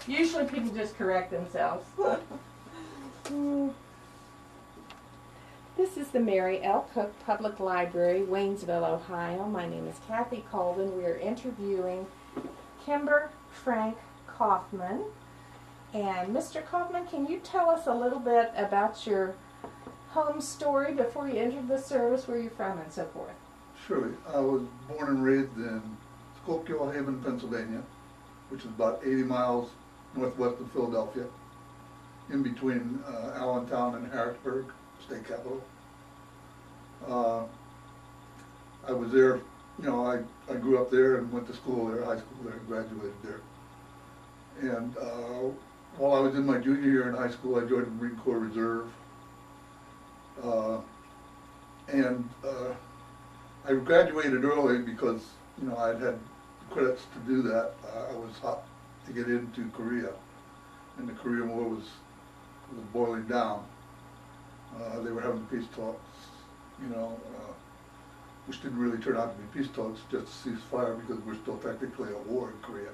Usually people just correct themselves. This is the Mary L. Cook Public Library, Waynesville, Ohio. My name is Kathy Colvin. We are interviewing Kimber Frank Kaufman. And Mr. Kaufman, can you tell us a little bit about your home story before you entered the service, where you're from and so forth? Surely. I was born and raised in Schuylkill Haven, Pennsylvania, which is about 80 miles northwest of Philadelphia, in between Allentown and Harrisburg, state capital. I was there, I grew up there and went to school there, high school there, and graduated there. And while I was in my junior year in high school, I joined the Marine Corps Reserve. I graduated early because, I'd had credits to do that. I was hot to get into Korea, and the Korean War was boiling down. They were having peace talks, which didn't really turn out to be peace talks, just a ceasefire, because we're still technically at war in Korea.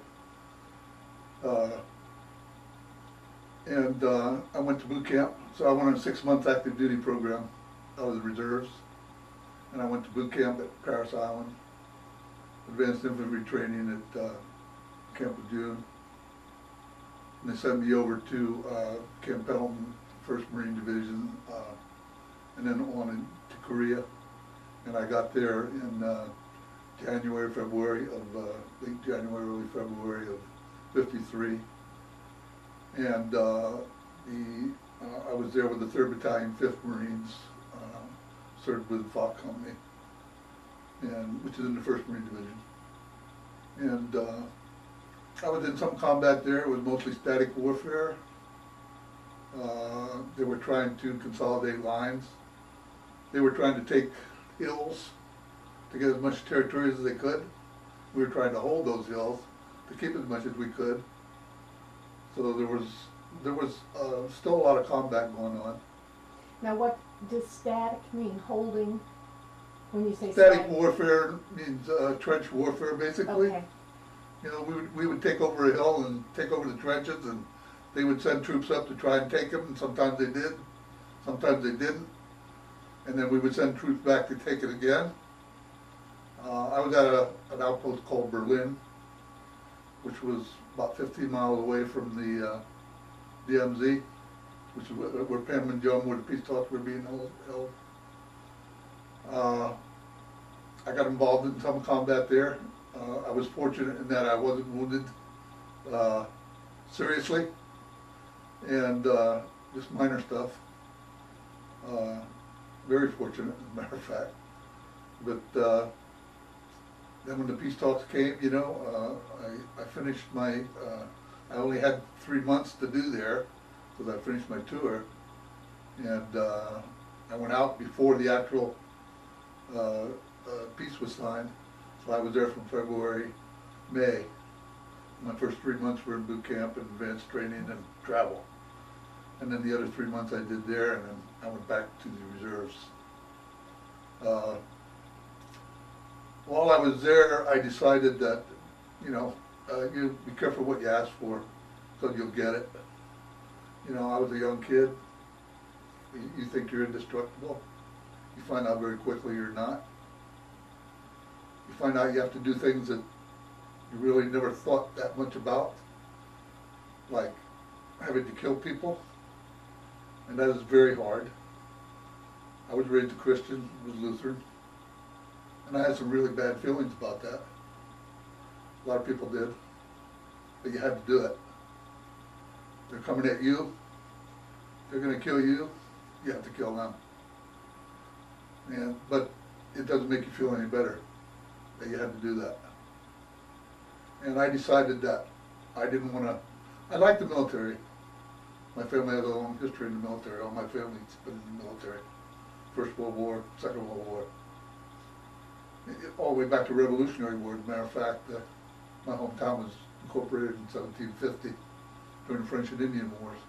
I went to boot camp, so I went on a 6-month active duty program out of the reserves, and I went to boot camp at Paris Island, advanced infantry training at Camp Lejeune, and they sent me over to Camp Pendleton, 1st Marine Division, and then on into Korea, and I got there in late January, early February of '53, and I was there with the 3rd Battalion, 5th Marines, served with the Fock Company, which is in the 1st Marine Division. And I was in some combat there. It was mostly static warfare. They were trying to consolidate lines. They were trying to take hills to get as much territory as they could. We were trying to hold those hills to keep as much as we could. So there was still a lot of combat going on. Now, what does static mean? Holding, when you say Static warfare means trench warfare, basically. Okay. We would take over a hill and take over the trenches, and they would send troops up to try and take them, and sometimes they did, sometimes they didn't. And then we would send troops back to take it again. I was at an outpost called Berlin, which was about 15 miles away from the DMZ, which is where Panmunjom, where the peace talks were being held. I got involved in some combat there. I was fortunate in that I wasn't wounded seriously, and just minor stuff. Very fortunate, as a matter of fact. But then when the peace talks came, I finished my, I only had 3 months to do there, because I finished my tour, and I went out before the actual peace was signed, so I was there from February, May. My first 3 months were in boot camp and advanced training and travel. And then the other 3 months I did there, and then I went back to the reserves. While I was there, I decided that, you be careful what you ask for, so you'll get it. I was a young kid. You think you're indestructible. You find out very quickly you're not. You find out you have to do things that you really never thought that much about, like having to kill people, and that is very hard. I was raised a Christian, was Lutheran, and I had some really bad feelings about that. A lot of people did, but you had to do it. They're coming at you, they're going to kill you, you have to kill them. But it doesn't make you feel any better that you had to do that. And I decided that I didn't want to, I liked the military. My family has a long history in the military. All my family's been in the military. First World War, Second World War. All the way back to Revolutionary War. As a matter of fact, my hometown was incorporated in 1750 during the French and Indian Wars.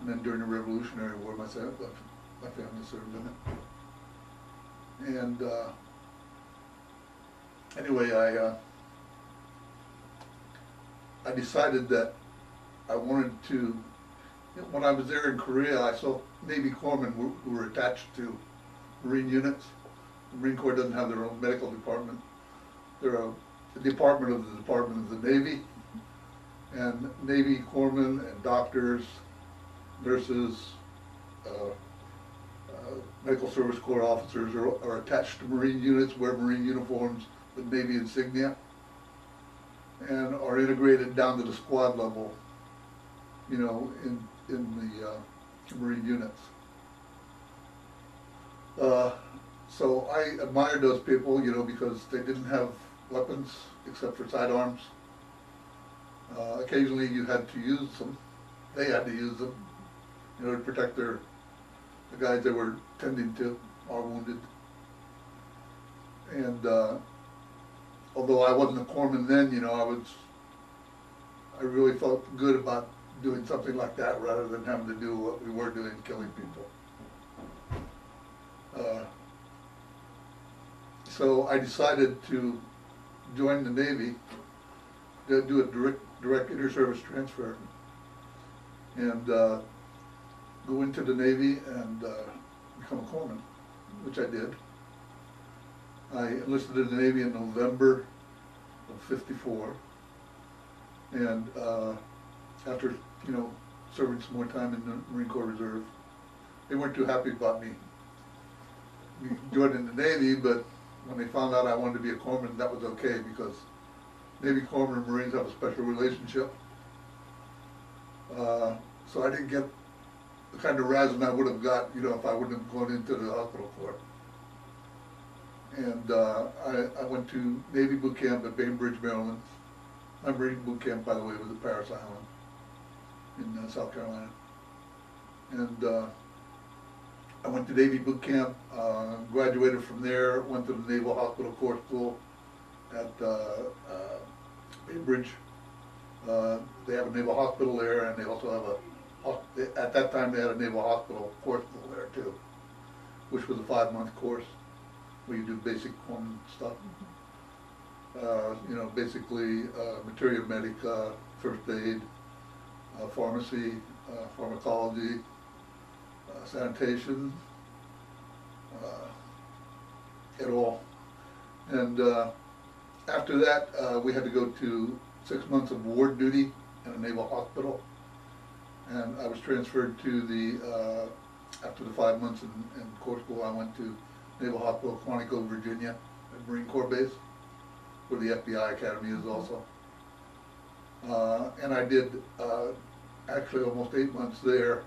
And then during the Revolutionary War, my family served in it. And anyway, I decided that I wanted to, when I was there in Korea, I saw Navy corpsmen who were attached to Marine units. The Marine Corps doesn't have their own medical department. They're a department of the Department of the Navy. And Navy corpsmen and doctors, nurses, medical service corps officers are attached to Marine units, wear Marine uniforms with Navy insignia, and are integrated down to the squad level, you know, in the Marine units. So I admired those people, you know, because they didn't have weapons except for sidearms. Occasionally you had to use them. They had to use them in order to protect the guys they were tending to or wounded. And although I wasn't a corpsman then, you know, I really felt good about doing something like that rather than having to do what we were doing, killing people. So I decided to join the Navy, to do a direct inter-service transfer, and go into the Navy and become a corpsman, which I did. I enlisted in the Navy in November of '54, and after, you know, serving some more time in the Marine Corps Reserve, they weren't too happy about me joining the Navy, but when they found out I wanted to be a corpsman, that was okay, because Navy corpsmen and Marines have a special relationship. So I didn't get the kind of razzing I would have got, you know, if I wouldn't have gone into the hospital corps. And I went to Navy boot camp at Bainbridge, Maryland. My Marine boot camp, by the way, was at Parris Island in South Carolina. And I went to Navy boot camp, graduated from there, went to the Naval Hospital Corps School at Bainbridge. They have a naval hospital there, and they also have at that time they had a naval hospital course school there too, which was a 5-month course where you do basic corpsman stuff. You know, basically materia medica, first aid, pharmacy, pharmacology, sanitation, et al. And after that, we had to go to 6 months of ward duty in a naval hospital, and I was transferred to the, after the 5 months in Corps school, I went to Naval Hospital, Quantico, Virginia, at Marine Corps Base, where the FBI Academy is also. And I did actually almost 8 months there,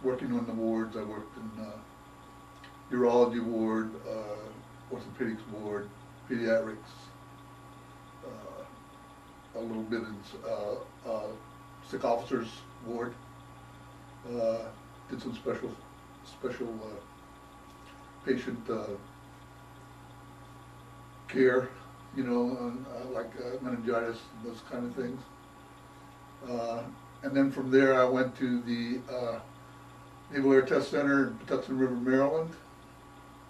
working on the wards. I worked in urology ward, orthopedics ward, pediatrics, a little bit in sick officers ward. Did some special patient care, you know, like meningitis, those kind of things. And then from there I went to the Naval Air Test Center in Patuxent River, Maryland,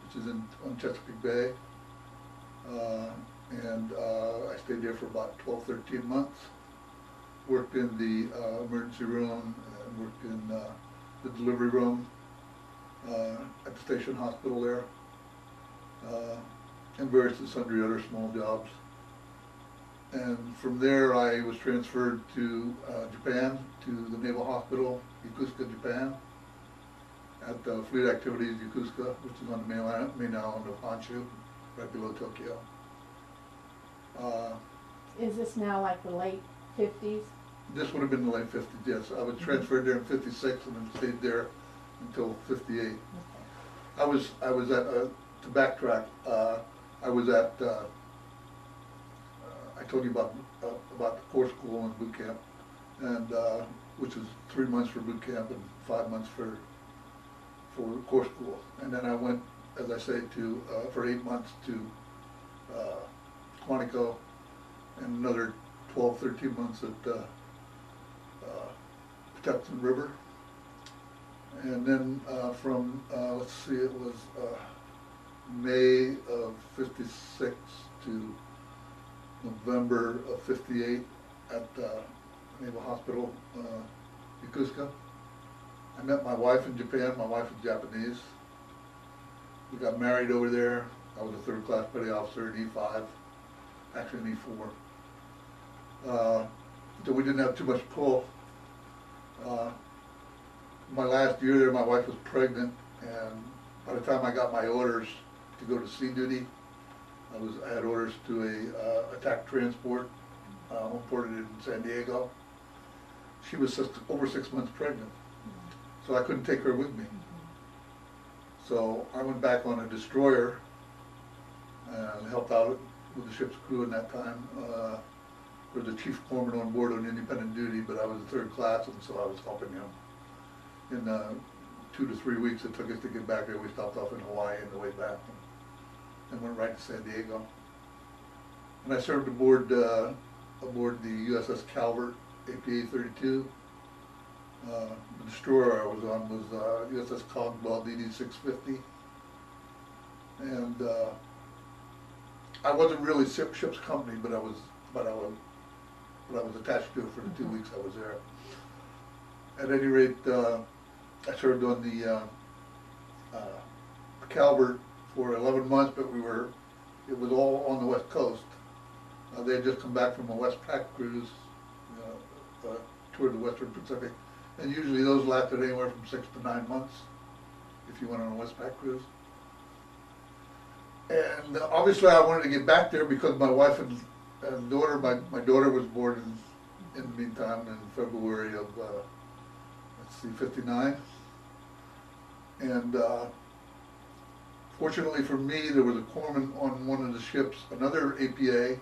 which is on Chesapeake Bay. And I stayed there for about 12-13 months. Worked in the emergency room, and worked in the delivery room at the station hospital there, and various and sundry other small jobs. And from there I was transferred to Japan, to the Naval Hospital, Yokosuka, Japan, at Fleet Activities Yokosuka, which is on the main island of Honshu, right below Tokyo. Is this now like the late 50s? This would have been the late 50s, yes. I was transferred there in 56 and then stayed there until 58. Okay. I was at, to backtrack, I was at, I told you about the Corps school and boot camp, and which was 3 months for boot camp and 5 months for Corps school. And then I went, as I say, to for 8 months to Quantico, and another 12-13 months at Patuxent River. And then from, let's see, it was May of 56 to November of 58 at Naval Hospital, Yokosuka. I met my wife in Japan. My wife is Japanese. We got married over there. I was a third-class petty officer in E5, actually in E4. So we didn't have too much pull. My last year there, my wife was pregnant, and by the time I got my orders to go to sea duty, I had orders to a attack transport, home ported in San Diego. She was over 6 months pregnant, so I couldn't take her with me. So I went back on a destroyer and helped out with the ship's crew in that time. Was the chief corpsman on board on independent duty, but I was a third class, and so I was helping him. In 2 to 3 weeks it took us to get back there. We stopped off in Hawaii on the way back and went right to San Diego. And I served aboard the USS Calvert, APA 32. The destroyer I was on was USS Cogswell DD 650. And I wasn't really ship's company, but I was attached to it for the 2 weeks I was there. At any rate, I served on the Calvert for 11 months, but it was all on the West Coast. They had just come back from a Westpac cruise, toward the Western Pacific, and usually those lasted anywhere from 6 to 9 months if you went on a Westpac cruise. And obviously I wanted to get back there because my wife and daughter, my daughter was born in the meantime in February of, 59. And fortunately for me, there was a corpsman on one of the ships, another APA,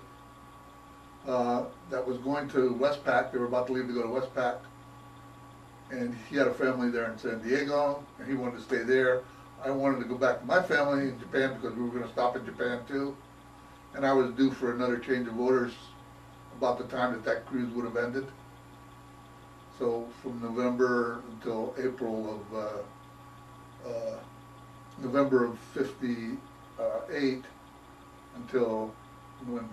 that was going to Westpac. They were about to leave to go to Westpac. And he had a family there in San Diego, and he wanted to stay there. I wanted to go back to my family in Japan because we were going to stop in Japan too. And I was due for another change of orders about the time that cruise would have ended. So from November until April of, November of 58 until when?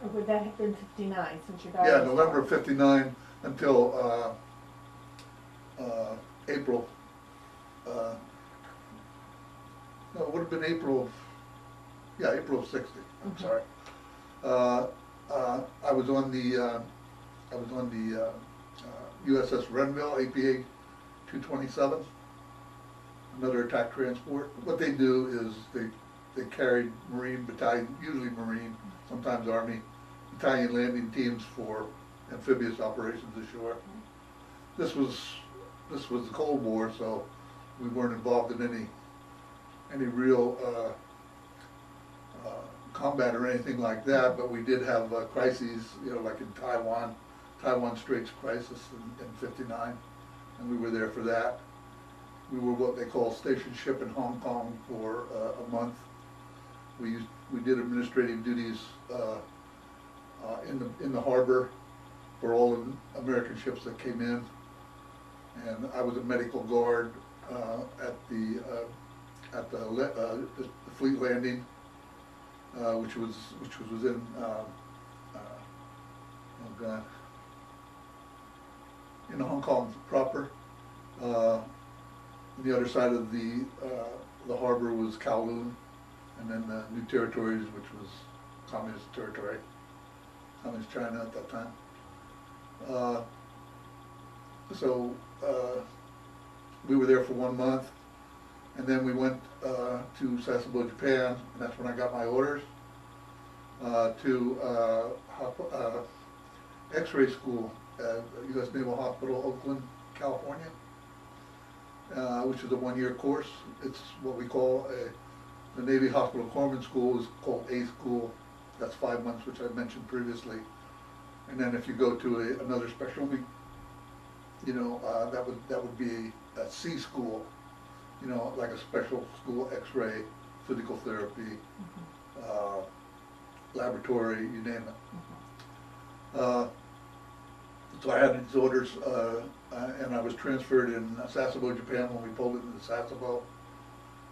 Or would that have been 59 since your daughter Yeah, was November born? of 59 until April. No, it would have been April of 60. I'm sorry. I was on the USS Renville, APA 227, another attack transport. What they do is they carried Marine battalion, usually Marine, sometimes Army, battalion landing teams for amphibious operations ashore. This was the Cold War, so we weren't involved in any real combat or anything like that, but we did have crises, like in Taiwan Straits crisis in 59, and we were there for that. We were what they call station ship in Hong Kong for a month. We did administrative duties in the harbor for all the American ships that came in, and I was a medical guard at the fleet landing, which was in in Hong Kong proper. The other side of the harbor was Kowloon, and then the New Territories, which was communist territory, communist China at that time. So we were there for 1 month, and then we went to Sasebo, Japan, and that's when I got my orders to X-ray school at U.S. Naval Hospital, Oakland, California, which is a 1-year course. It's what we call the Navy Hospital Corpsman School is called A School. That's 5 months, which I mentioned previously. And then if you go to another specialty, that would be a C school, like a special school, X-ray, physical therapy, laboratory, you name it. So I had these orders, and I was transferred in Sasebo, Japan when we pulled it into Sasebo.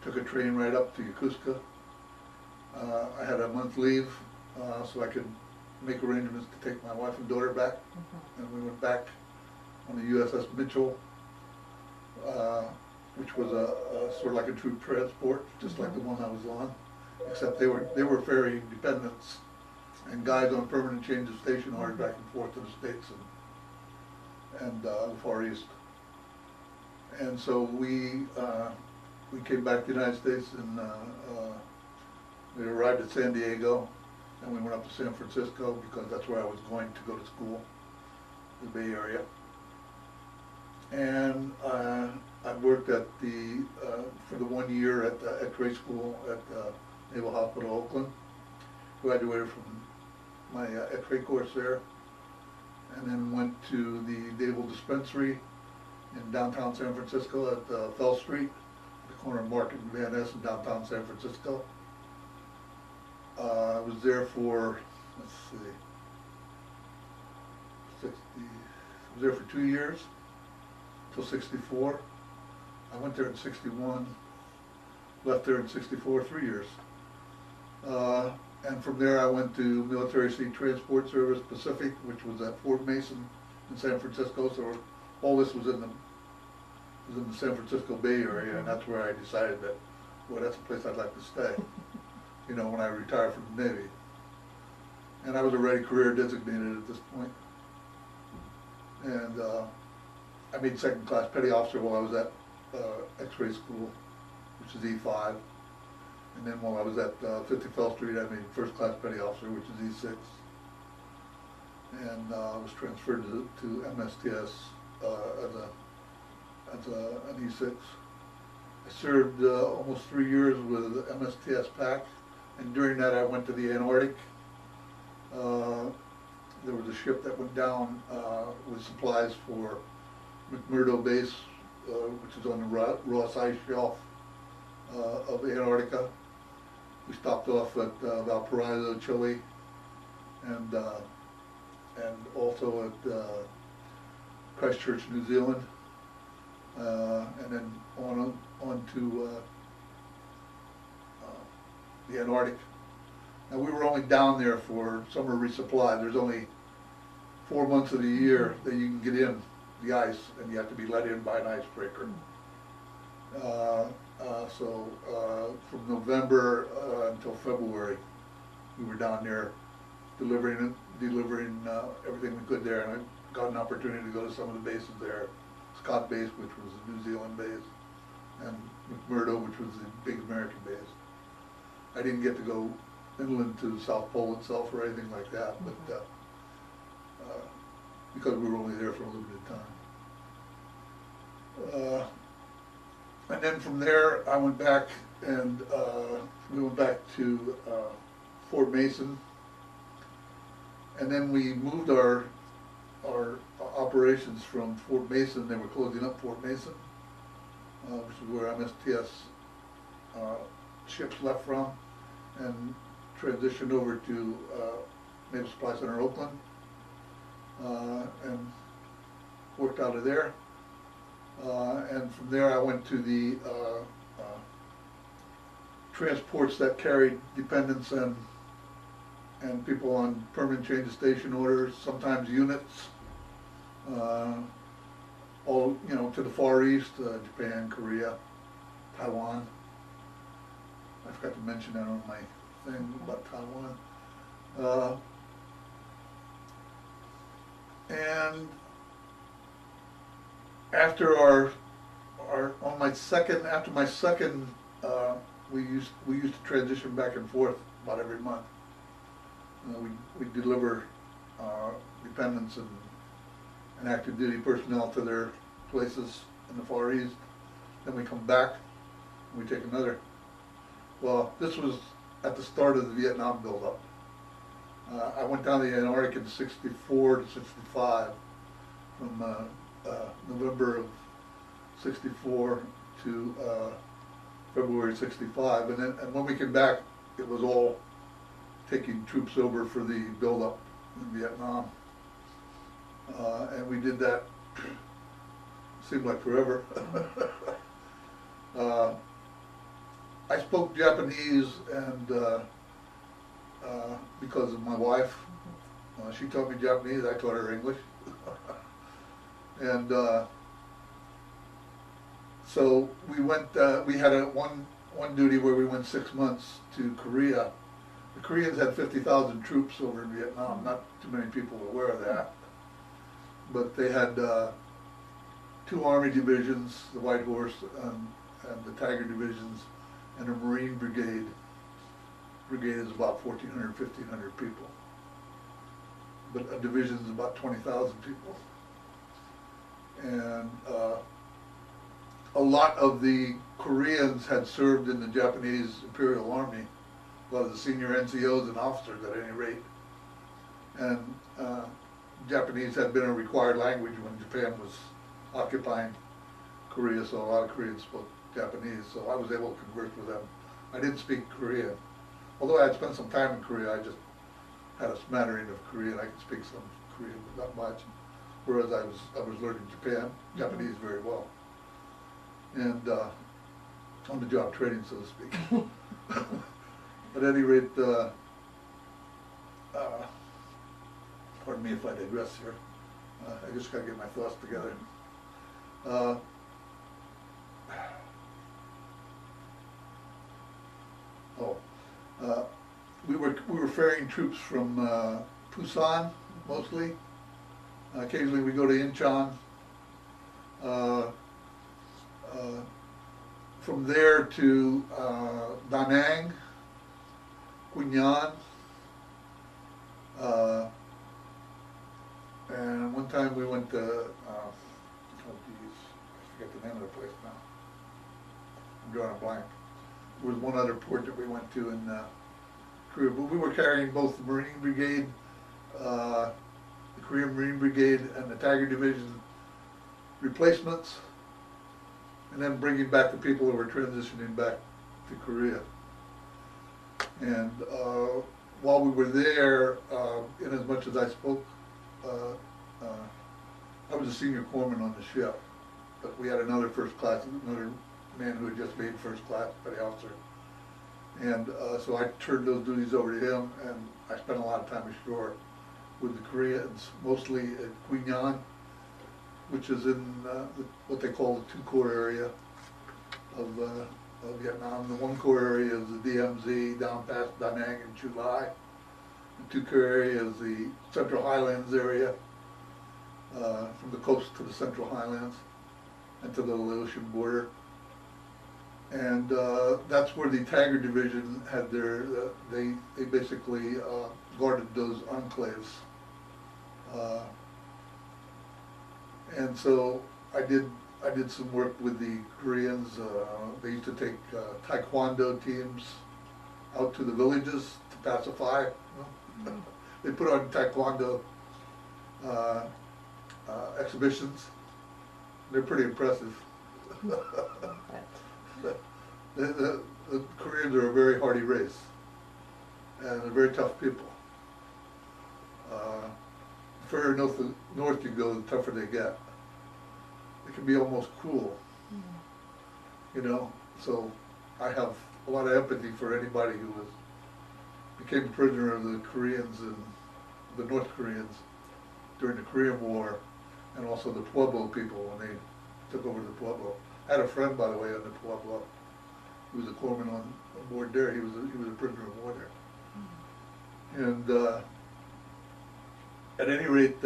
Took a train right up to Yokosuka. I had a month leave, so I could make arrangements to take my wife and daughter back. And we went back on the USS Mitchell, which was a sort of like a troop transport, just like the one I was on, except they were ferrying dependents and guys on permanent change of station orders back and forth to the States and the Far East. And so we came back to the United States, and we arrived at San Diego, and we went up to San Francisco because that's where I was going to go to school, the Bay Area. And I worked at for the 1 year at grade school at Naval Hospital, Oakland. Graduated from my X-ray course there, and then went to the Naval Dispensary in downtown San Francisco at Fell Street, the corner of Market and Van Ness in downtown San Francisco. I was there for, let's see, I was there for 2 years, till 64. I went there in 61, left there in 64, 3 years. And from there I went to Military Sea Transport Service Pacific, which was at Fort Mason in San Francisco. So all this was in the San Francisco Bay Area, and that's where I decided that, well, that's a place I'd like to stay, you know, when I retired from the Navy. And I was already career designated at this point. And I made second class petty officer while I was at X-ray school, which is E5. And then while I was at 50 Fell Street, I made first class petty officer, which is E6. And I was transferred to MSTS as an E6. I served almost 3 years with MSTS PAC, and during that I went to the Antarctic. There was a ship that went down with supplies for McMurdo Base, which is on the Ross Ice Shelf of Antarctica. We stopped off at Valparaiso, Chile, and also at Christchurch, New Zealand, and then on to the Antarctic. Now we were only down there for summer resupply. There's only 4 months of the year that you can get in the ice, and you have to be let in by an icebreaker. So from November until February, we were down there delivering everything we could there, and I got an opportunity to go to some of the bases there. Scott Base, which was the New Zealand base, and McMurdo, which was the big American base. I didn't get to go inland to the South Pole itself or anything like that, but because we were only there for a limited time. And then from there, I went back, and we went back to Fort Mason, and then we moved our operations from Fort Mason. They were closing up Fort Mason, which is where MSTS ships left from, and transitioned over to Naval Supply Center, Oakland, and worked out of there. And from there I went to the transports that carried dependents and people on permanent change of station orders, sometimes units, all, you know, to the Far East, Japan, Korea, Taiwan. I forgot to mention that on my thing about Taiwan. And after after my second, we used to transition back and forth about every month. We deliver dependents and active duty personnel to their places in the Far East. Then we come back and we take another. Well, this was at the start of the Vietnam buildup. I went down to the Antarctic in 64 to 65, from November of 64 to February 65, and when we came back, it was all taking troops over for the buildup in Vietnam, and we did that. Seemed like forever. I spoke Japanese, and because of my wife, She taught me Japanese, I taught her English. And so we went, we had one duty where we went 6 months to Korea. The Koreans had 50,000 troops over in Vietnam, not too many people were aware of that. But they had 2 army divisions, the White Horse and the Tiger divisions, and a Marine brigade. Brigade is about 1,400, 1,500 people. But a division is about 20,000 people. And a lot of the Koreans had served in the Japanese Imperial Army, a lot of the senior NCOs and officers at any rate. And Japanese had been a required language when Japan was occupying Korea, so a lot of Koreans spoke Japanese, so I was able to converse with them. I didn't speak Korean. Although I had spent some time in Korea, I just had a smattering of Korean. I could speak some Korean, but not much. Whereas I was learning Japanese very well. And on the job training, so to speak. At any rate, pardon me if I digress here. I just gotta get my thoughts together. We were ferrying troops from Busan mostly. Occasionally we go to Incheon. From there to Da Nang, Quinlan, and one time we went to, oh geez, I forget the name of the place now. I'm drawing a blank. There was one other port that we went to in Korea, but we were carrying both the Marine Brigade, the Korean Marine Brigade and the Tiger Division replacements, and then bringing back the people who were transitioning back to Korea. And while we were there, in as much as I spoke, I was a senior corpsman on the ship, but we had another first class, another man who had just made first class, petty officer. And so I turned those duties over to him, and I spent a lot of time ashore with the Koreans, mostly at Quinlan, which is in what they call the 2 corps area of Vietnam. The 1 corps area is the DMZ down past Da Nang and Chu Lai. The 2 corps area is the Central Highlands area, from the coast to the Central Highlands and to the Laotian border. And that's where the Tiger Division had their, they basically guarded those enclaves. And so I did some work with the Koreans. They used to take taekwondo teams out to the villages to pacify. They put on taekwondo exhibitions. They're pretty impressive. The Koreans are a very hardy race, and they're very tough people. The further north you go, the tougher they get. It can be almost cruel, you know. So I have a lot of empathy for anybody who became a prisoner of the Koreans and the North Koreans during the Korean War, and also the Pueblo people when they took over the Pueblo. I had a friend, by the way, on the Pueblo. He was a corpsman on board there. He was a prisoner of war there. And at any rate,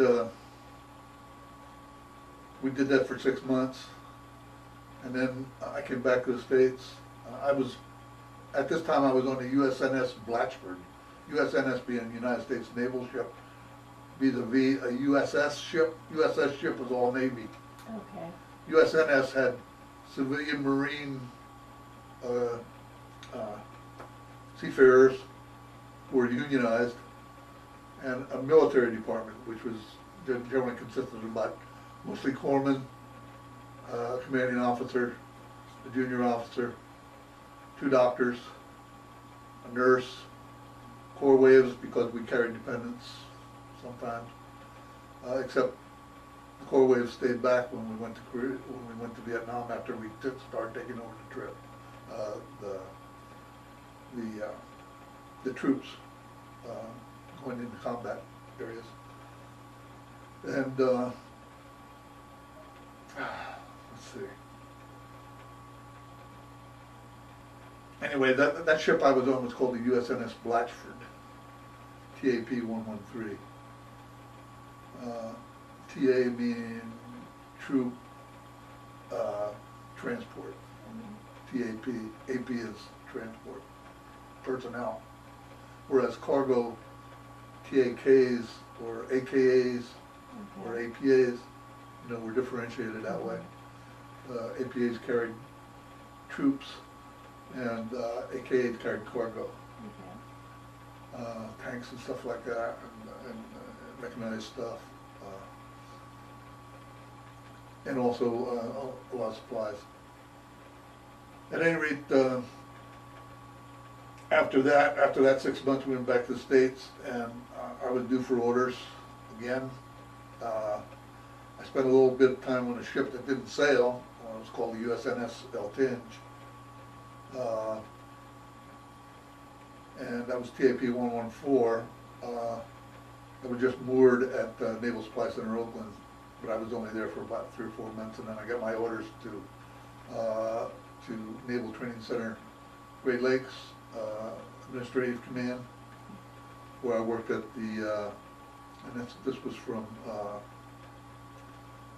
we did that for 6 months, and then I came back to the States. At this time I was on the USNS Blatchford. USNS being a United States naval ship, vis-a-vis a USS ship. USS ship was all Navy. Okay. USNS had civilian Marine seafarers who were unionized, and a military department, which was generally consisted of about mostly corpsmen, commanding officer, a junior officer, 2 doctors, a nurse, corps waves because we carried dependents sometimes, except the corps waves stayed back when we went to Korea, when we went to Vietnam after we started taking over the trip. The troops going into combat areas. And, let's see. Anyway, that ship I was on was called the USNS Blatchford, TAP 113. TA meaning troop transport. TAP, AP is transport personnel. Whereas cargo, TAKs or AKAs or APAs, were differentiated that way. APAs carried troops and AKAs carried cargo. Tanks and stuff like that, and mechanized stuff. And also a lot of supplies. At any rate, after that 6 months, we went back to the States, and I was due for orders again. I spent a little bit of time on a ship that didn't sail. It was called the USNS El Tinge. And that was TAP 114. I was just moored at Naval Supply Center, Oakland, but I was only there for about 3 or 4 months, and then I got my orders to Naval Training Center, Great Lakes Administrative Command, where I worked at the, and this was from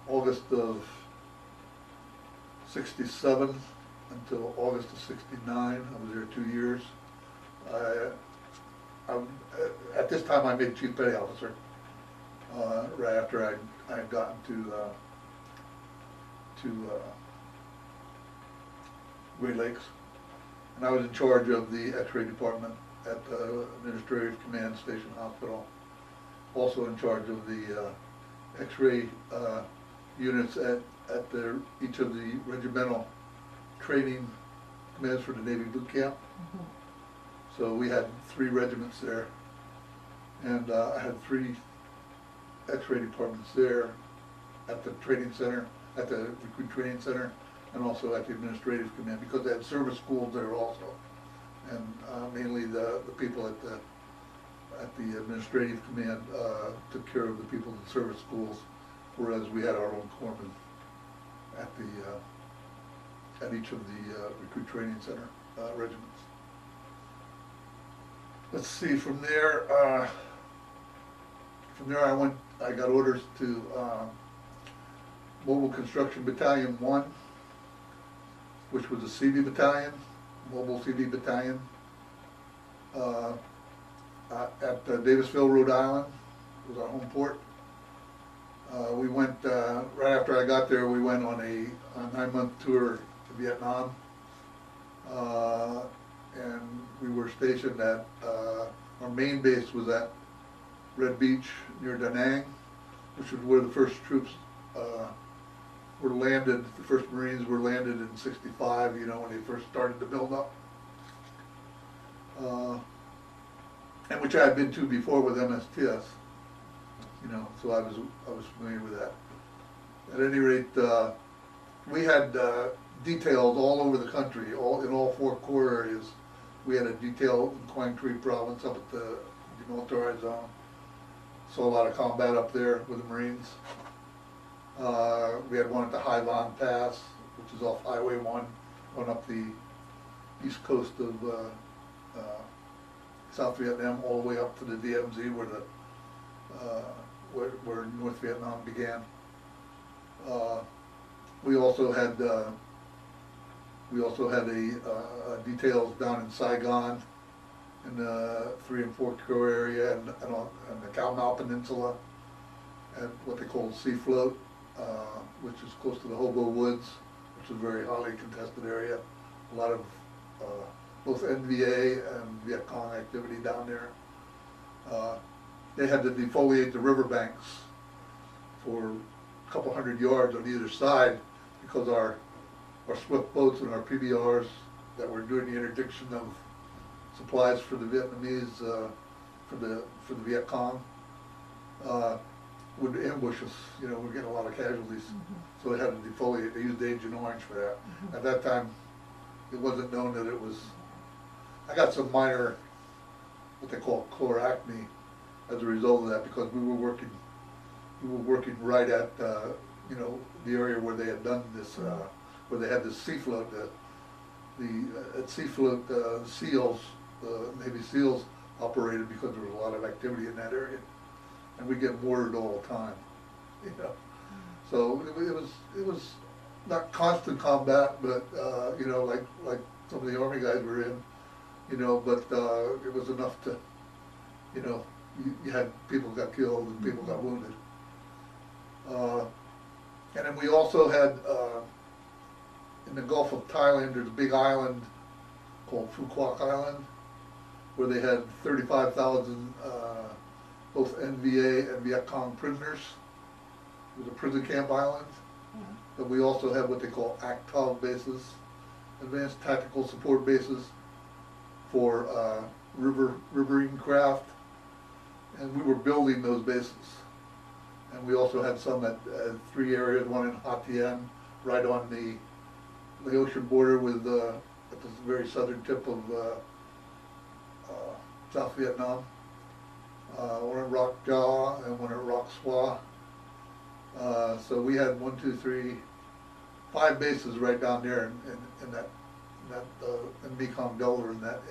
August of '67 until August of '69. I was there 2 years. At this time, I made Chief Petty Officer. Right after I had gotten to Great Lakes, and I was in charge of the X-ray department at the Administrative Command Station Hospital. Also in charge of the X-ray units at each of the regimental training commands for the Navy boot camp. So we had 3 regiments there, and I had 3 X-ray departments there at the training center, at the recruit training center, and also at the administrative command, because they had service schools there also. And mainly the people at the administrative command took care of the people in the service schools, whereas we had our own corpsmen at each of the recruit training center regiments. Let's see, from there I got orders to Mobile Construction Battalion 1, which was a CV battalion, mobile CV battalion, at Davisville, Rhode Island, was our home port. We went, right after I got there, we went on a 9-month tour to Vietnam. And we were stationed at, our main base was at Red Beach near Da Nang, which was where the first troops were landed. The first Marines were landed in '65, when they first started to build up. And which I had been to before with MSTS, so I was familiar with that. At any rate, we had details all over the country, in all 4 corps areas. We had a detail in Quang Tri province up at the demilitarized zone. Saw a lot of combat up there with the Marines. We had one at the Hai Lan Pass, which is off Highway 1, going up the east coast of South Vietnam, all the way up to the DMZ, where North Vietnam began. We also had details down in Saigon, in the 3 and 4 Corps area, and the Cao Mau Peninsula, at what they call Sea Float, which is close to the Hobo Woods, which is a very highly contested area. A lot of both NVA and Viet Cong activity down there. They had to defoliate the riverbanks for a couple hundred yards on either side, because our swift boats and our PBRs that were doing the interdiction of supplies for the Vietnamese, for the Viet Cong, would ambush us. We're getting a lot of casualties, so they had to defoliate. They used Agent Orange for that. At that time, it wasn't known that it was. I got some minor, what they call chloracne, as a result of that, because we were working right at, you know, the area where they had done this, where they had this sea float, at sea float, SEALs, Navy SEALs operated, because there was a lot of activity in that area. And we get mortared all the time, you know. So it was not constant combat, but, you know, like some of the Army guys were in, you know, but, it was enough to, you know, you had people got killed and people got wounded. And then we also had, in the Gulf of Thailand, there's a big island called Phu Quoc Island, where they had 35,000 both NVA and Viet Cong prisoners. It was a prison camp island. But we also have what they call ACTOV bases, Advanced Tactical Support Bases, for riverine craft. And we were building those bases. And we also had some at 3 areas, one in Ha Tien, right on the Laotian border with, at the very southern tip of South Vietnam. One at Roc Jaw and one at Roc Swa. So we had 5 bases right down there in that in Mekong Delta, in that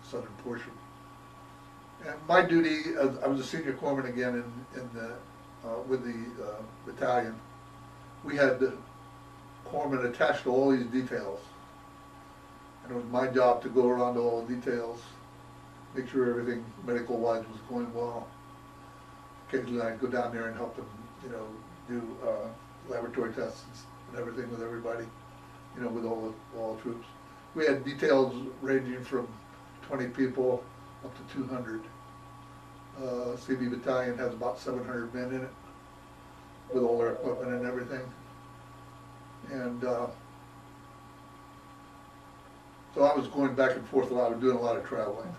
southern portion. And my duty, I was a senior corpsman again with the battalion. We had corpsmen attached to all these details, and it was my job to go around to all the details, make sure everything medical-wise was going well. Occasionally I'd go down there and help them, you know, do laboratory tests and everything with everybody, you know, with all the troops. We had details ranging from 20 people up to 200. CB Battalion has about 700 men in it, with all their equipment and everything. And so I was going back and forth a lot, I was doing a lot of traveling.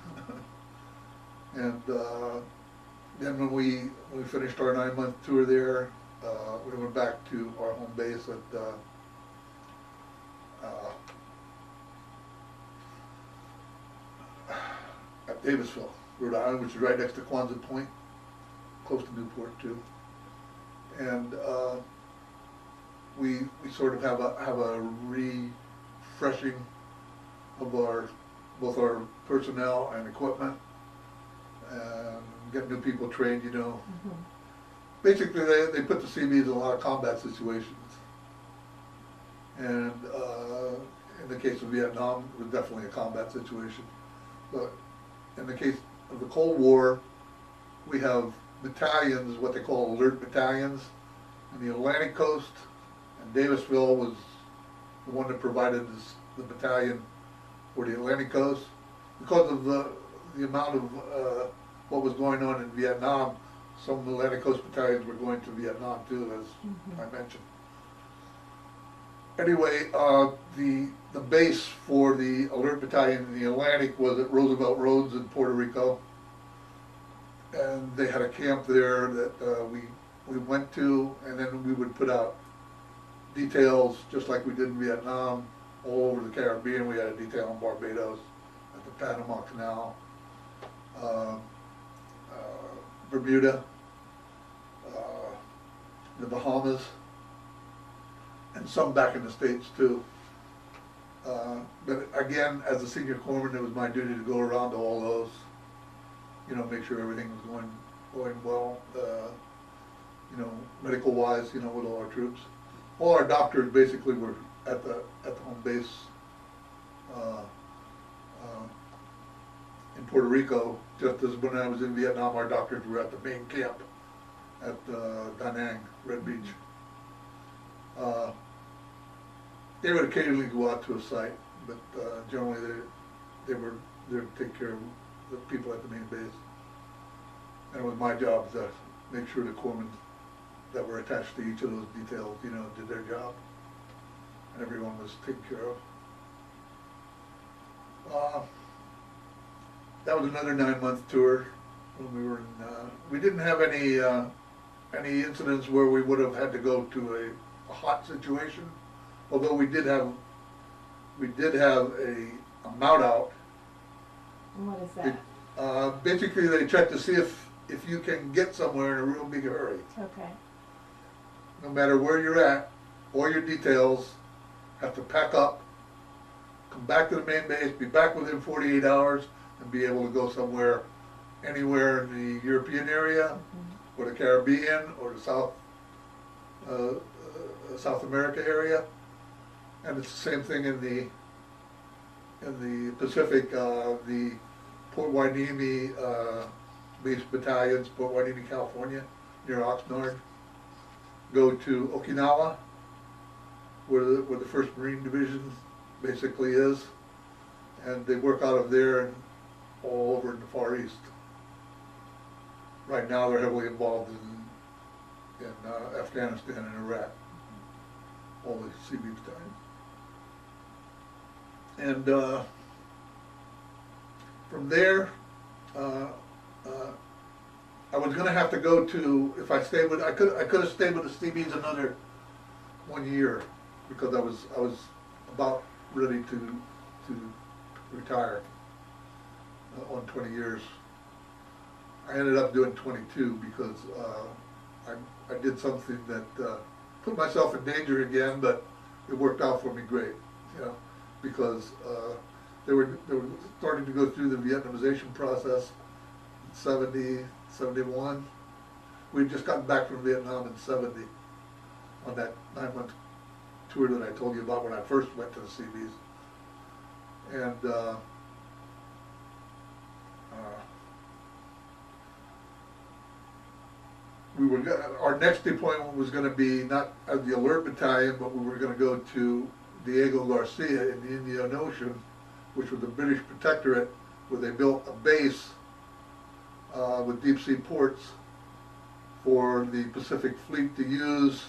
And then when we finished our 9-month tour there, we went back to our home base at Davisville, Rhode Island, which is right next to Quonset Point, close to Newport too. And we sort of have a refreshing of both our personnel and equipment, and get new people trained, you know. Basically, they put the CBs in a lot of combat situations. And in the case of Vietnam, it was definitely a combat situation. But in the case of the Cold War, we have battalions, what they call alert battalions, on the Atlantic coast, and Davisville was the one that provided the battalion for the Atlantic coast. Because of the amount of what was going on in Vietnam, some of the Atlantic coast battalions were going to Vietnam too, as I mentioned. Anyway, the base for the alert battalion in the Atlantic was at Roosevelt Roads in Puerto Rico. And they had a camp there that we went to, and then we would put out details, just like we did in Vietnam, all over the Caribbean. We had a detail in Barbados, at the Panama Canal, Bermuda, the Bahamas, and some back in the States too. But again, as a senior corpsman, it was my duty to go around to all those, you know, make sure everything was going well, you know, medical wise, you know, with all our troops. All our doctors basically were at the home base in Puerto Rico. Just as when I was in Vietnam, our doctors were at the main camp at Da Nang, Red Beach. They would occasionally go out to a site, but generally they were there to take care of the people at the main base. And it was my job to make sure the corpsmen that were attached to each of those details, you know, did their job, and everyone was taken care of. That was another 9-month tour when we were in. We didn't have any incidents where we would have had to go to a hot situation, although we did have a mount out. And what is that? Basically, they check to see if you can get somewhere in a real big hurry. Okay. No matter where you're at, all your details have to pack up, come back to the main base, be back within 48 hours, and be able to go somewhere, anywhere in the European area, or the Caribbean, or the South America area. And it's the same thing in the Pacific. The Port Hueneme based battalions, Port Hueneme, California, near Oxnard, go to Okinawa, where the First Marine Division basically is, and they work out of there and all over in the Far East. Right now, they're heavily involved in Afghanistan and Iraq, all the CB battalions. And from there, I was going to have to go to, if I stayed with, I could have stayed with the CBs another 1 year, because I was about ready to retire on 20 years. I ended up doing 22 because I did something that put myself in danger again, but it worked out for me great, you know, because they were starting to go through the Vietnamization process in 70, 71. We'd just gotten back from Vietnam in 70 on that 9-month tour that I told you about when I first went to the CBs. And our next deployment was going to be not as the Alert Battalion, but we were going to go to Diego Garcia in the Indian Ocean, which was a British protectorate, where they built a base with deep sea ports for the Pacific Fleet to use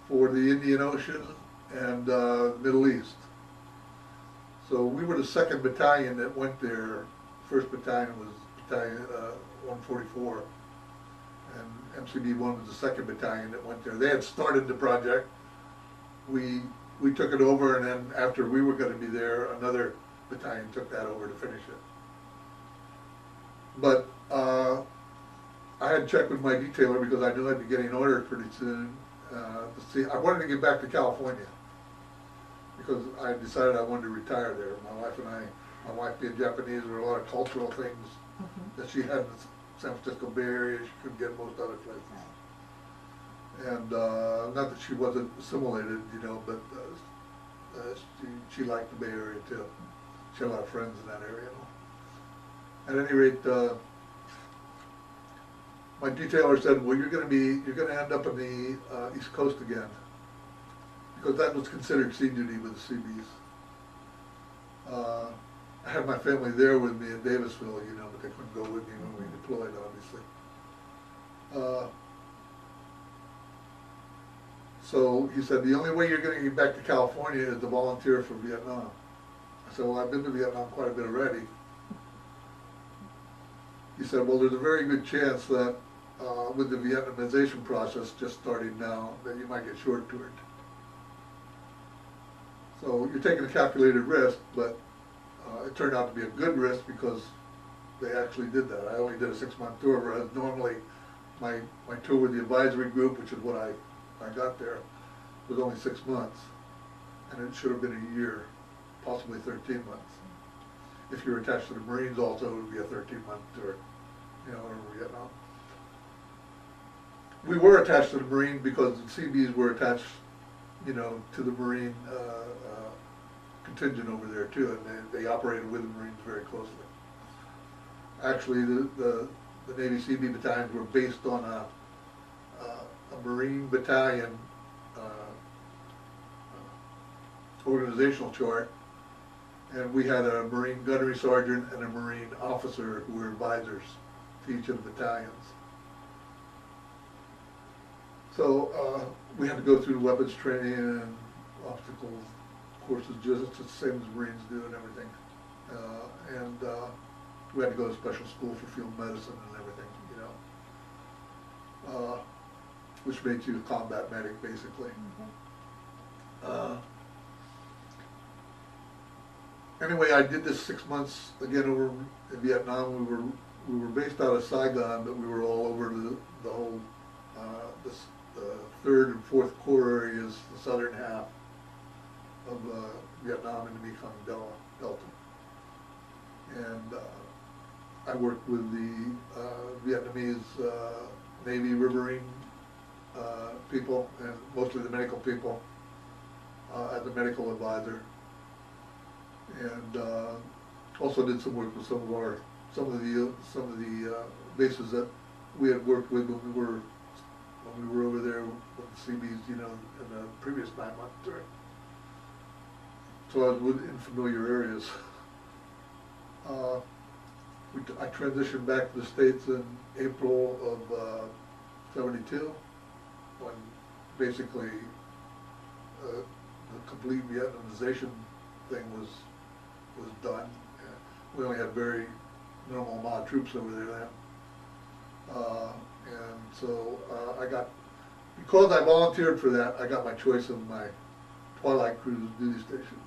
for the Indian Ocean and Middle East. So we were the 2nd battalion that went there. 1st battalion was Battalion 144, and MCB-1 was the 2nd battalion that went there. They had started the project. We took it over, and then after we were going to be there, another battalion took that over to finish it. But I had checked with my detailer because I knew I'd be getting orders pretty soon to see. I wanted to get back to California because I decided I wanted to retire there. My wife being Japanese, there were a lot of cultural things that she had in the San Francisco Bay Area she couldn't get in most other places. And not that she wasn't assimilated, you know, but she liked the Bay Area too. She had a lot of friends in that area. At any rate, my detailer said, "Well, you're going to end up on the East Coast again," because that was considered sea duty with the CBs. I had my family there with me in Davisville, you know, but they couldn't go with me when we deployed, obviously. So he said, the only way you're going to get back to California is to volunteer for Vietnam. I said, well, I've been to Vietnam quite a bit already. He said, well, there's a very good chance that with the Vietnamization process just starting now, that you might get short-toured. So you're taking a calculated risk, but it turned out to be a good risk because they actually did that. I only did a 6-month tour, whereas normally my tour with the advisory group, which is what I got there, was only 6 months. And it should have been a year, possibly 13 months. If you're attached to the Marines also, it would be a 13-month tour, you know, over Vietnam. We were attached to the Marine because the CBs were attached, you know, to the Marine contingent over there too, and they operated with the Marines very closely. Actually, the Navy CB battalions were based on a Marine battalion organizational chart, and we had a Marine gunnery sergeant and a Marine officer who were advisors to each of the battalions. So we had to go through weapons training and obstacle courses just the same as Marines do and everything. We had to go to special school for field medicine and everything, you know, which made you a combat medic basically. anyway, I did this 6 months again over in Vietnam. We were based out of Saigon, but we were all over the whole the third and fourth corps areas, the southern half of Vietnam and the Mekong Delta. And I worked with the Vietnamese Navy riverine people and mostly the medical people as a medical advisor. And also did some work with some of the bases that we had worked with when we were over there with the Seabees, you know, in the previous 9-month tour. So I was in familiar areas. I transitioned back to the States in April of '72, when basically the complete Vietnamization thing was done. We only had very minimal amount of troops over there then. And so because I volunteered for that, I got my choice of my Twilight Cruise duty station.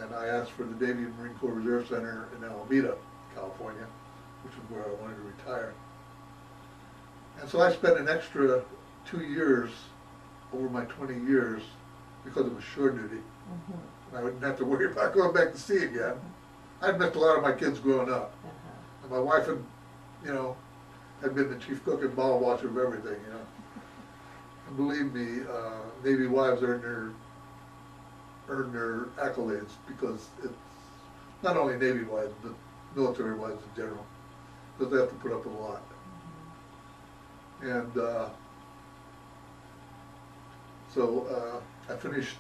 And I asked for the Navy and Marine Corps Reserve Center in Alameda, California, which is where I wanted to retire. And so I spent an extra 2 years over my 20 years because it was shore duty. Mm-hmm. And I wouldn't have to worry about going back to sea again. I'd missed a lot of my kids growing up. And my wife had, you know, had been the chief cook and bottle washer of everything, you know. And believe me, Navy wives earn their accolades, because it's not only Navy wives, but military wives in general, because they have to put up with a lot. And so I finished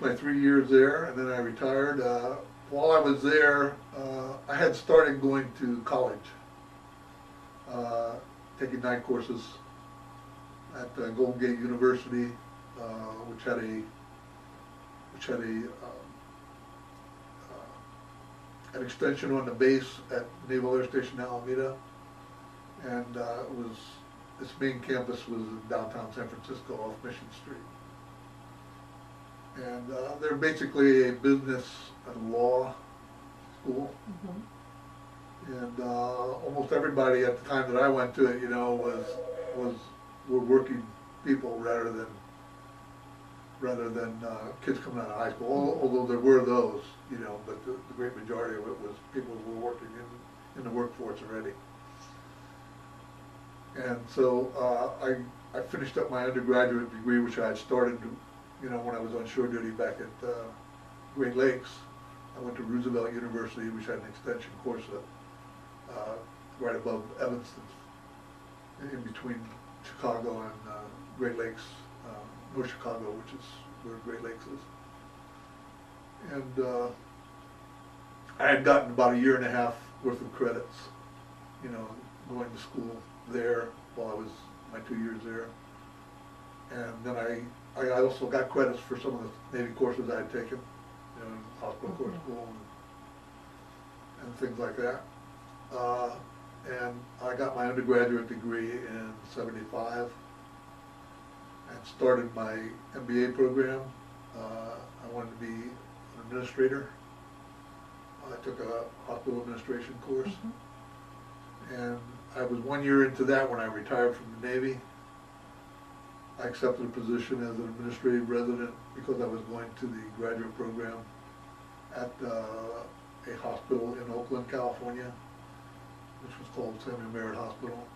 my 3 years there, and then I retired. While I was there, I had started going to college, taking 9 courses at Golden Gate University, which had an extension on the base at Naval Air Station Alameda, and its main campus was in downtown San Francisco off Mission Street. And they're basically a business and law school. Mm-hmm. And almost everybody at the time that I went to it, you know, were working people rather than kids coming out of high school. Although there were those, you know, but the great majority of it was people who were working in the workforce already. And so I finished up my undergraduate degree, which I had started, you know, when I was on shore duty back at Great Lakes. I went to Roosevelt University, which had an extension course right above Evanston, in between Chicago and Great Lakes, North Chicago, which is where Great Lakes is. And I had gotten about 1.5 years worth of credits, you know, going to school there while I was my 2 years there. And then I also got credits for some of the Navy courses I had taken, you know, hospital corps school and things like that. And I got my undergraduate degree in '75 and started my MBA program. I wanted to be an administrator. I took a hospital administration course. Mm-hmm. And I was 1 year into that when I retired from the Navy. I accepted a position as an administrative resident because I was going to the graduate program at a hospital in Oakland, California, which was called Samuel Merritt Hospital.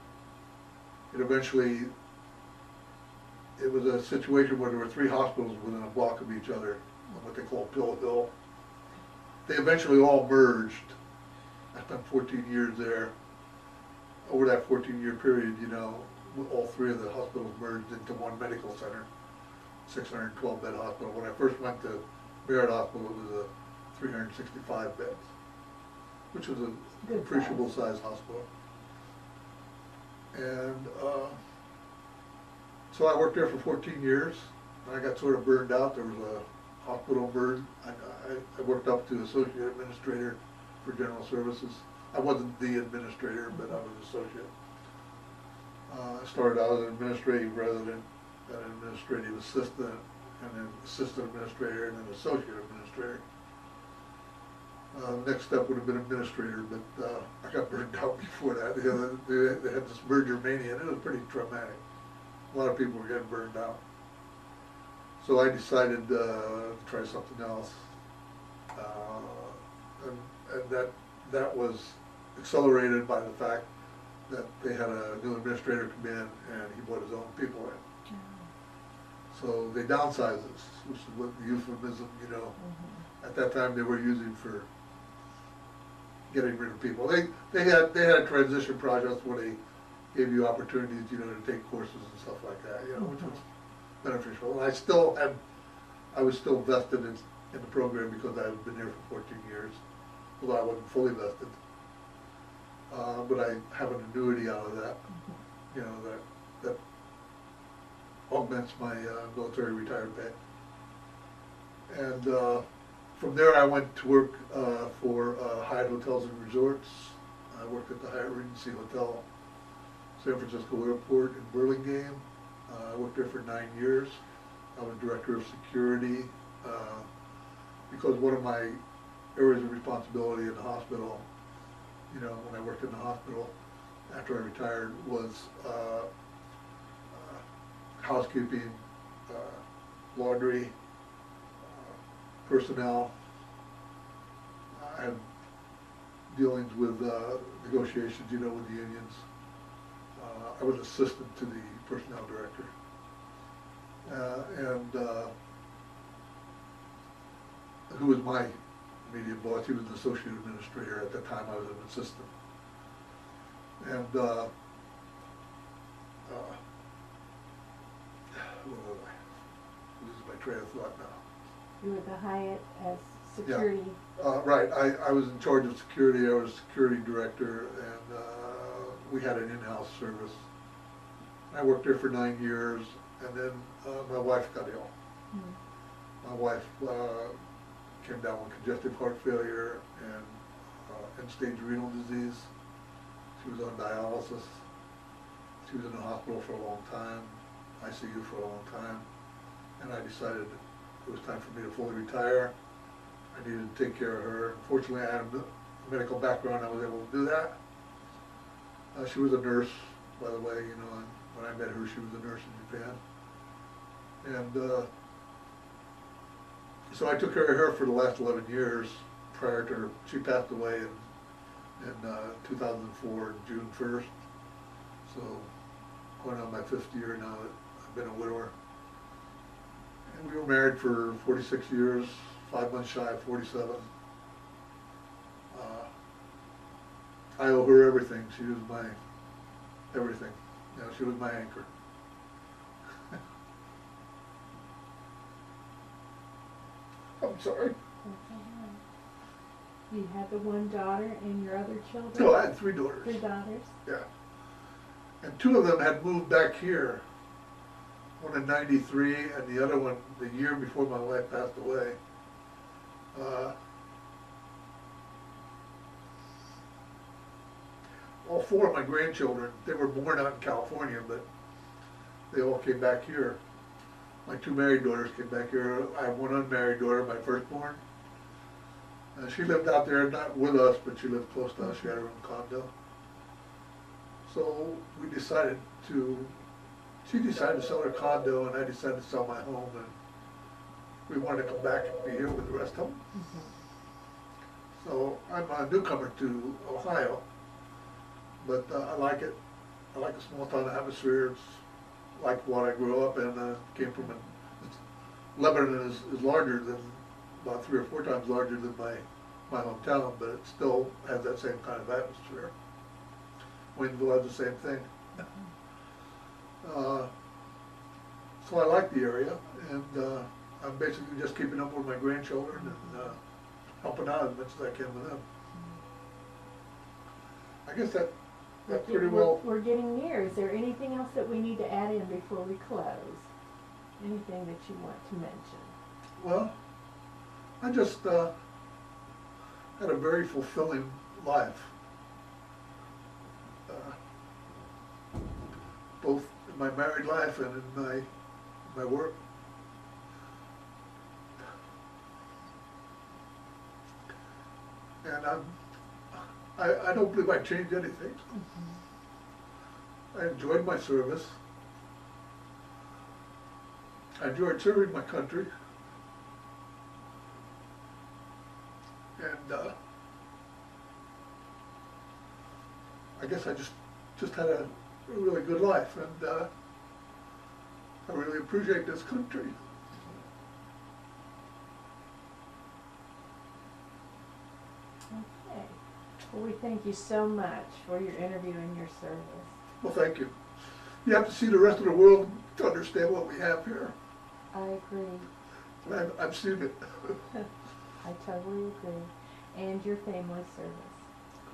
It was a situation where there were 3 hospitals within a block of each other on what they call Pill Hill. They eventually all merged. I spent 14 years there. Over that 14-year period, you know, all 3 of the hospitals merged into one medical center, 612-bed hospital. When I first went to Merritt Hospital, it was a 365 beds, which was an appreciable size hospital. And so I worked there for 14 years, and I got sort of burned out. There was a hospital burn. I worked up to associate administrator for general services. I wasn't the administrator, but I was associate. I started out as an administrative resident, an administrative assistant, and then assistant administrator, and then associate administrator. Next step would have been administrator, but I got burned out before that. You know, they had this merger mania, and it was pretty traumatic. A lot of people were getting burned out. So I decided to try something else, and that was accelerated by the fact that they had a new administrator come in, and he brought his own people in. So they downsized us, which is what the euphemism, you know, at that time they were using for getting rid of people. They had a transition process where they gave you opportunities, you know, to take courses and stuff like that, you know, which was beneficial. And I was still vested in the program because I had been there for 14 years, although I wasn't fully vested. But I have an annuity out of that, you know, that augments my military retired pay. And from there I went to work for Hyatt Hotels and Resorts. I worked at the Hyatt Regency Hotel, San Francisco Airport in Burlingame. I worked there for 9 years. I was director of security because one of my areas of responsibility in the hospital, you know, when I worked in the hospital after I retired, was housekeeping, laundry, personnel. I had dealings with negotiations, you know, with the unions. I was assistant to the personnel director. Who was my immediate boss? He was an associate administrator. At the time I was an assistant. And where was I? Losing my train of thought now. You were at the Hyatt as security. Yeah. Right, I was in charge of security. I was security director, and we had an in-house service. I worked there for 9 years, and then my wife got ill. My wife came down with congestive heart failure and end-stage renal disease. She was on dialysis. She was in the hospital for a long time, ICU for a long time, and I decided it was time for me to fully retire. I needed to take care of her. Fortunately, I had a medical background. I was able to do that. She was a nurse, by the way, you know, and when I met her, she was a nurse in Japan. And so I took care of her for the last 11 years prior to her. She passed away in 2004, June 1st. So going on my 5th year now that I've been a widower. And we were married for 46 years, 5 months shy of 47. I owe her everything. She was my everything. You know, she was my anchor. I'm sorry. You had the one daughter and your other children? No, I had 3 daughters. 3 daughters? Yeah. And 2 of them had moved back here. One in '93 and the other one the year before my wife passed away. All 4 of my grandchildren, they were born out in California, but they all came back here. My 2 married daughters came back here. I have 1 unmarried daughter, my firstborn. She lived out there, not with us, but she lived close to us. She had her own condo. So we decided she decided to sell her condo, and I decided to sell my home, and we wanted to come back and be here with the rest of them. So I'm a newcomer to Ohio, but I like it. I like the small town atmosphere. It's like what I grew up in. Came from Lebanon is larger than, about 3 or 4 times larger than my hometown, but it still has that same kind of atmosphere. Waynesville has the same thing. So I like the area, and I'm basically just keeping up with my grandchildren and helping out as much as I can with them. I guess that's pretty well. We're getting near. Is there anything else that we need to add in before we close? Anything that you want to mention? Well, I just had a very fulfilling life, both in my married life and in my work. I don't believe I changed anything. I enjoyed my service. I enjoyed serving my country. And I guess I just had a really good life, and I really appreciate this country. Okay. Well, we thank you so much for your interview and your service. Well, thank you. You have to see the rest of the world to understand what we have here. I agree. And I've seen it. I totally agree. And your family service.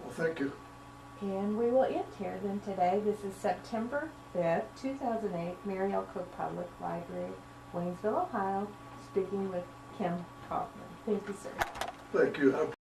Well, thank you. And we will end here then today. This is September 5th, 2008, Mary L. Cook Public Library, Waynesville, Ohio, speaking with Kim Kaufman. Thank you, sir. Thank you.